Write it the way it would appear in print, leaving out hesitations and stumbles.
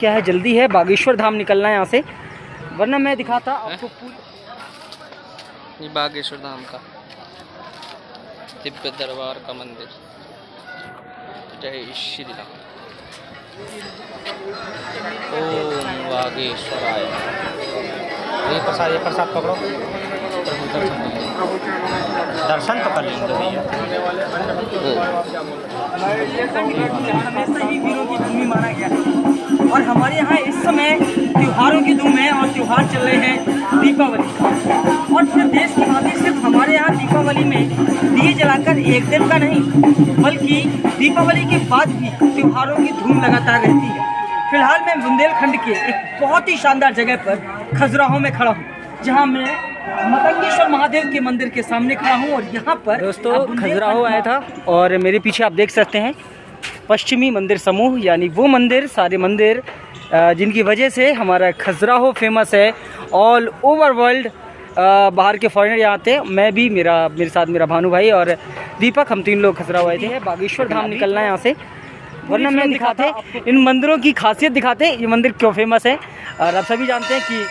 क्या है, जल्दी है, बागेश्वर धाम निकलना है यहाँ से, वरना मैं दिखाता आपको ये बागेश्वर धाम का दिव्य दरबार का मंदिर। जय श्री राम। ओम बागेश्वराय। ये प्रसाद पकड़ो, दर्शन तो कर लेंगे भैया। हमेशा ही वीरों की भूमि माना गया है और हमारे यहाँ इस समय त्योहारों की धूम है और त्योहार चल रहे हैं दीपावली। और फिर देश की भांति सिर्फ हमारे यहाँ दीपावली में दिए जलाकर एक दिन का नहीं, बल्कि दीपावली के बाद भी त्योहारों की धूम लगातार रहती है। फिलहाल मैं बुंदेलखंड के एक बहुत ही शानदार जगह पर खजुराहो में खड़ा हूँ, जहाँ मैं मतंगेश्वर महादेव के मंदिर के सामने खड़ा हूँ। और यहाँ पर दोस्तों खजुराहो आया था और मेरे पीछे आप देख सकते हैं पश्चिमी मंदिर समूह, यानी वो मंदिर, सारे मंदिर जिनकी वजह से हमारा खजुराहो फेमस है ऑल ओवर वर्ल्ड। बाहर के फॉरेनर यहाँ आते हैं। मैं भी, मेरे साथ मेरा भानु भाई और दीपक, हम 3 लोग खजुराहो आए थे। बागेश्वर धाम निकलना है यहाँ से, वरना मैं दिखाते इन मंदिरों की खासियत दिखाते ये मंदिर क्यों फेमस है। और आप सभी जानते हैं कि